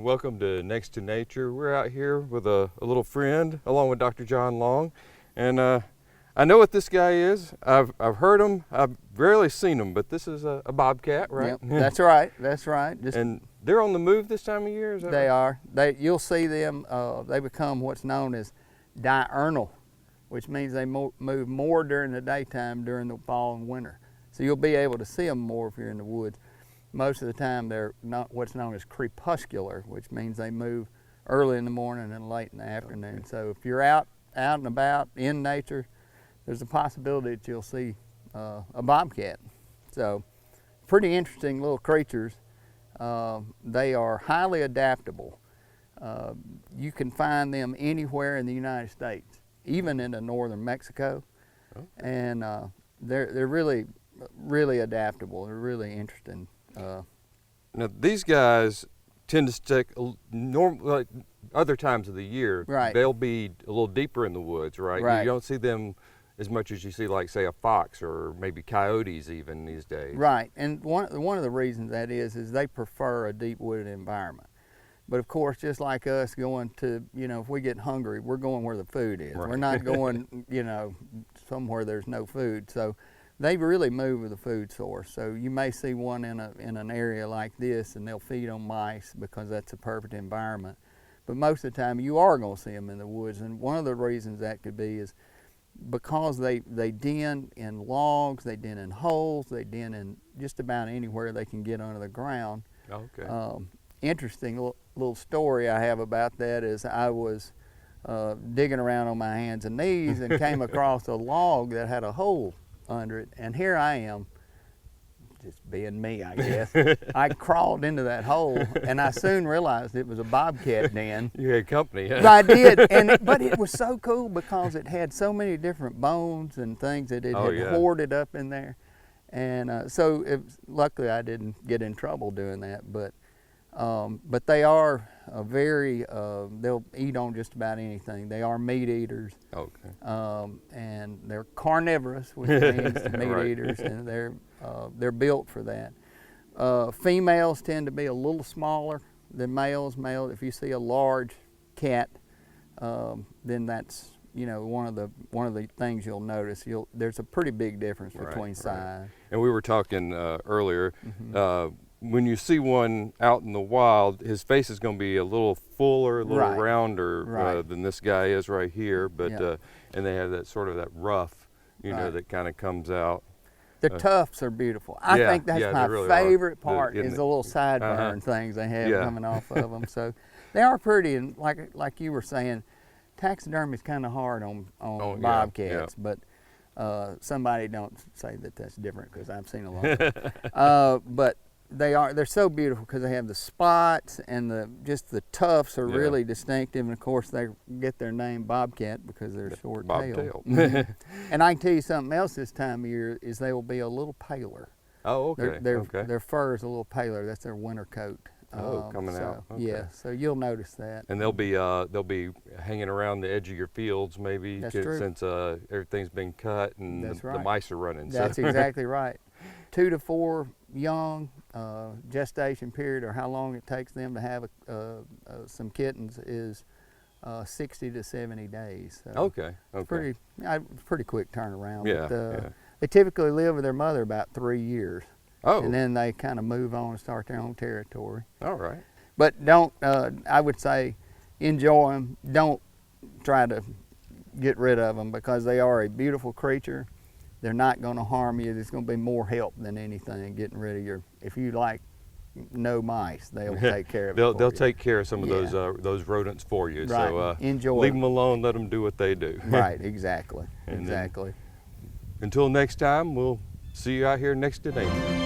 Welcome to Next to Nature. We're out here with a little friend along with Dr. John Long. And I know what this guy is. I've heard him. I've rarely seen him, but this is a bobcat, right? Yep, that's right. That's right. And they're on the move this time of year, is that They right? are. You'll see them. They become what's known as diurnal, which means they move more during the daytime during the fall and winter. So you'll be able to see them more if you're in the woods. Most of the time they're not what's known as crepuscular, which means they move early in the morning and late in the afternoon. Okay. So if you're out and about in nature, there's a possibility that you'll see a bobcat. So pretty interesting little creatures. They are highly adaptable. You can find them anywhere in the United States, even into northern Mexico. Okay. And they're really adaptable. They're really interesting. Now these guys tend to stick like other times of the year. Right. They'll be a little deeper in the woods, right? Right. You don't see them as much as you see, like, say, a fox or maybe coyotes even these days. Right, and one of the reasons that is they prefer a deep wooded environment. But of course, just like us going to, if we get hungry, we're going where the food is. Right. We're not going, somewhere there's no food. So they really move with the food source. So you may see one in an area like this, and they'll feed on mice because that's a perfect environment. But most of the time, you are going to see them in the woods. And one of the reasons that could be is because they den in logs, they den in holes, they den in just about anywhere they can get under the ground. Okay. Interesting little story I have about that is I was digging around on my hands and knees and came across a log that had a hole under it, and here I am, just being me, I guess. I crawled into that hole, and I soon realized it was a bobcat den. You had company, huh? I did, but it was so cool because it had so many different bones and things that it had hoarded up in there, and so luckily I didn't get in trouble doing that. But they are they'll eat on just about anything. They are meat eaters. Okay. And they're carnivorous, which means meat eaters, and they're built for that. Females tend to be a little smaller than males. If you see a large cat, then that's one of the things you'll notice. There's a pretty big difference between size. And we were talking earlier. Mm-hmm. When you see one out in the wild, his face is going to be a little fuller, a little rounder than this guy is right here. But and they have that sort of that rough, that kind of comes out. The tufts are beautiful. I think that's my really favorite part is the little sideburn things they have coming off of them. So they are pretty, and like you were saying, taxidermy is kind of hard on bobcats, but somebody don't say that that's different because I've seen a lot. But they're so beautiful because they have the spots and just the tufts are really distinctive, and of course they get their name bobcat because they're short tail. And I can tell you something else this time of year is they will be a little paler. Oh, okay. Their fur is a little paler. That's their winter coat. Coming out. Okay. Yeah, so you'll notice that. And they'll be hanging around the edge of your fields maybe. That's true. Since everything's been cut and the mice are running. That's exactly right. 2 to 4 young, gestation period, or how long it takes them to have some kittens, is 60 to 70 days. So okay. Pretty quick turnaround. Yeah, but, they typically live with their mother about 3 years. Oh. And then they kind of move on and start their own territory. All right. But I would say, enjoy them. Don't try to get rid of them because they are a beautiful creature. They're not going to harm you. There's going to be more help than anything getting rid of if you like no mice, they'll take care of it. They'll take care of some of those rodents for you. Right. So enjoy. Leave them alone. Let them do what they do. Right. Exactly. Until next time, we'll see you out here next to nature.